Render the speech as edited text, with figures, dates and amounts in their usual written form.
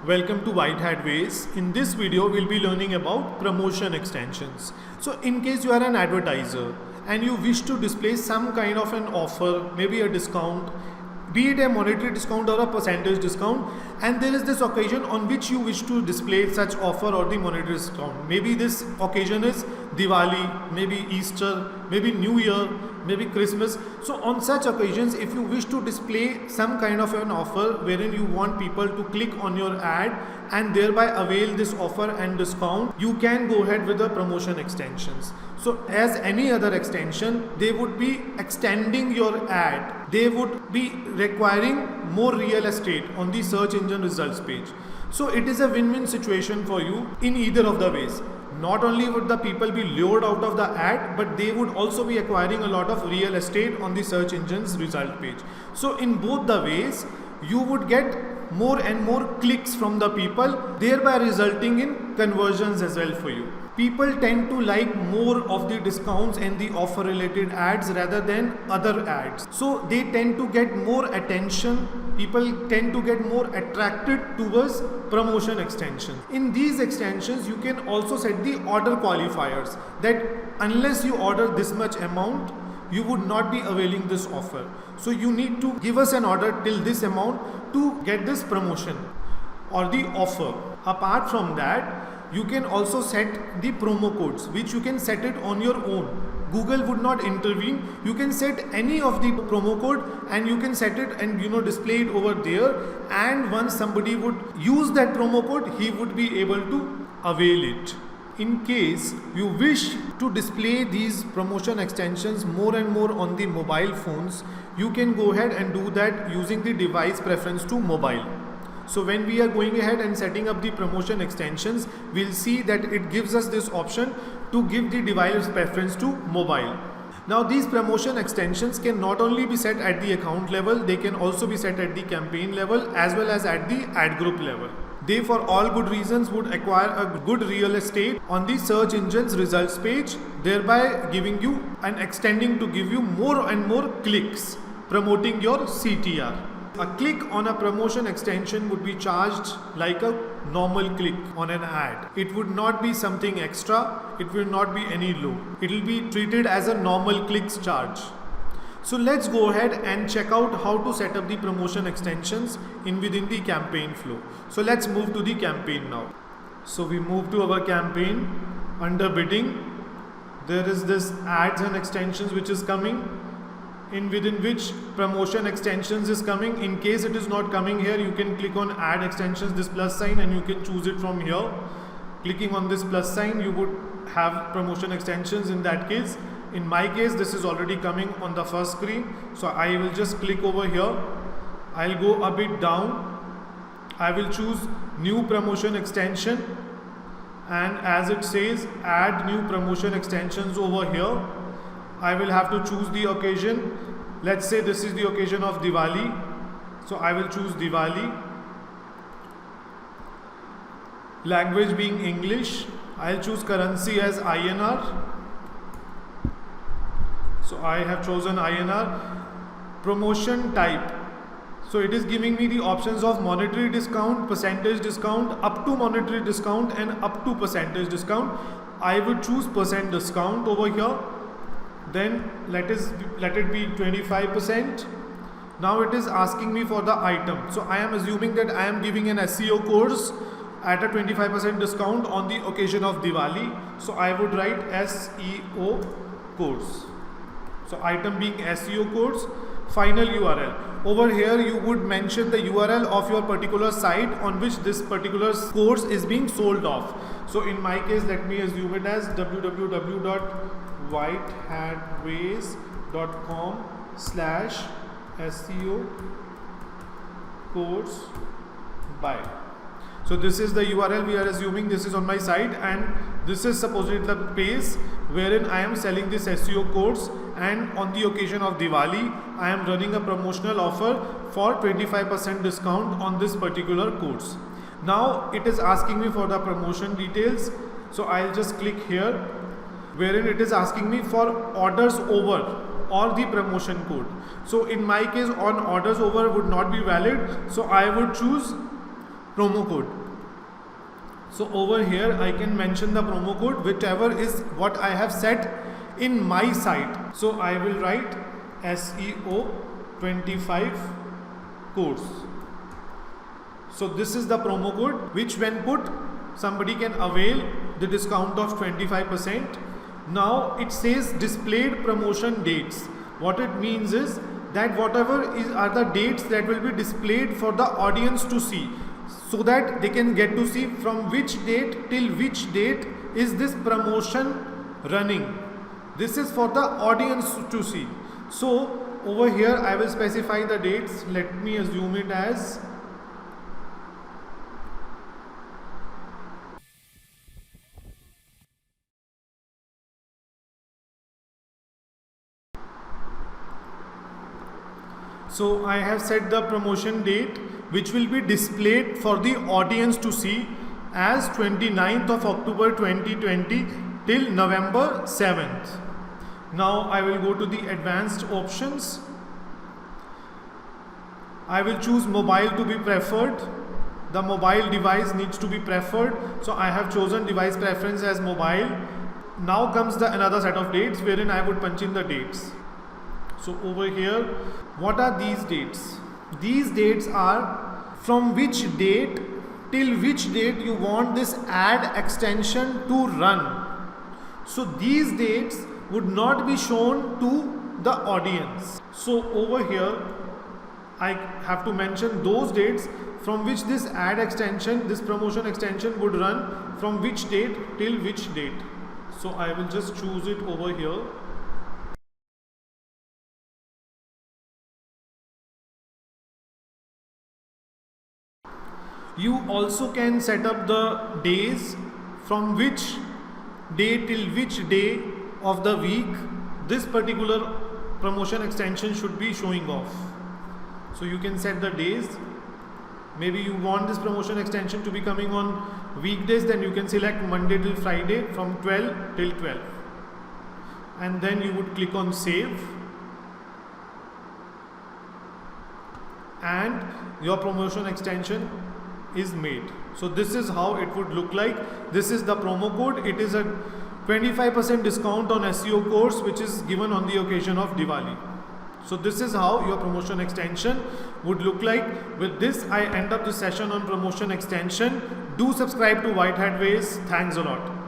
Welcome to White Hat Ways. In this video, we'll be learning about promotion extensions. So in case you are an advertiser and you wish to display some kind of an offer, maybe a discount, be it a monetary discount or a percentage discount, and there is this occasion on which you wish to display such offer or the monetary discount. Maybe this occasion is Diwali, maybe Easter, maybe New Year, maybe Christmas. So on such occasions, if you wish to display some kind of an offer wherein you want people to click on your ad and thereby avail this offer and discount, you can go ahead with the promotion extensions. So as any other extension, they would be extending your ad. They would be requiring more real estate on the search engine results page. So it is a win-win situation for you in either of the ways. Not only would the people be lured out of the ad, but they would also be acquiring a lot of real estate on the search engine's result page. So in both the ways, you would get more and more clicks from the people, thereby resulting in conversions as well for you. People tend to like more of the discounts and the offer related ads rather than other ads. So they tend to get more attention. People tend to get more attracted towards promotion extensions. In these extensions, you can also set the order qualifiers that unless you order this much amount, you would not be availing this offer. So you need to give us an order till this amount to get this promotion or the offer. Apart from that, you can also set the promo codes, which you can set it on your own. Google would not intervene. You can set any of the promo code and you can set it and display it over there, and once somebody would use that promo code, he would be able to avail it. In case you wish to display these promotion extensions more and more on the mobile phones, you can go ahead and do that using the device preference to mobile. So when we are going ahead and setting up the promotion extensions, we'll see that it gives us this option to give the device preference to mobile. Now these promotion extensions can not only be set at the account level, they can also be set at the campaign level as well as at the ad group level. They for all good reasons would acquire a good real estate on the search engine's results page, thereby giving you and extending to give you more and more clicks, promoting your CTR. A click on a promotion extension would be charged like a normal click on an ad. It would not be something extra, it will not be any low. It will be treated as a normal clicks charge. So let's go ahead and check out how to set up the promotion extensions within the campaign flow. So let's move to the campaign now. So we move to our campaign. Under bidding, there is this ads and extensions which is coming, within which promotion extensions is coming. In case it is not coming here, you can click on add extensions, this plus sign, and you can choose it from here. Clicking on this plus sign, you would have promotion extensions in that case. In my case, this is already coming on the first screen, so I will just click over here. I'll go a bit down. I will choose new promotion extension, and as it says add new promotion extensions over here, I will have to choose the occasion. Let's say this is the occasion of Diwali, so I will choose Diwali. Language being English, I'll choose currency as INR. So I have chosen INR. Promotion type, so it is giving me the options of monetary discount, percentage discount, up to monetary discount and up to percentage discount. I would choose percent discount over here. Then let it be 25%. Now it is asking me for the item. So I am assuming that I am giving an SEO course at a 25% discount on the occasion of Diwali. So I would write SEO course. So item being SEO course. Final URL. Over here you would mention the URL of your particular site on which this particular course is being sold off. So in my case, let me assume it as www.whitehatways.com/SEO course buy. So this is the URL we are assuming. This is on my site, and this is supposedly the page wherein I am selling this SEO course, and on the occasion of Diwali I am running a promotional offer for 25% discount on this particular course. Now it is asking me for the promotion details, so I'll just click here, wherein it is asking me for orders over or the promotion code. So in my case, on orders over would not be valid, so I would choose promo code. So over here I can mention the promo code whichever is what I have set in my site. So I will write SEO 25 course. So this is the promo code which when put somebody can avail the discount of 25%. Now it says displayed promotion dates. What it means is that whatever are the dates that will be displayed for the audience to see, so that they can get to see from which date till which date is this promotion running. This is for the audience to see. So over here I will specify the dates. Let me assume it as so I have set the promotion date which will be displayed for the audience to see as 29th of October 2020 till November 7th. Now I will go to the advanced options. I will choose mobile to be preferred. The mobile device needs to be preferred. So I have chosen device preference as mobile. Now comes the another set of dates wherein I would punch in the dates. So over here, what are these dates? These dates are from which date till which date you want this ad extension to run. So these dates would not be shown to the audience. So over here, I have to mention those dates from which this ad extension, this promotion extension would run from which date till which date. So I will just choose it over here. You also can set up the days from which day till which day of the week this particular promotion extension should be showing off. So you can set the days. Maybe you want this promotion extension to be coming on weekdays, then you can select Monday till Friday from 12 till 12. And then you would click on save. And your promotion extension is made. So this is how it would look like. This is the promo code. It is a 25% discount on SEO course which is given on the occasion of Diwali. So this is how your promotion extension would look like. With this I end up the session on promotion extension. Do subscribe to White Hat Ways. Thanks a lot.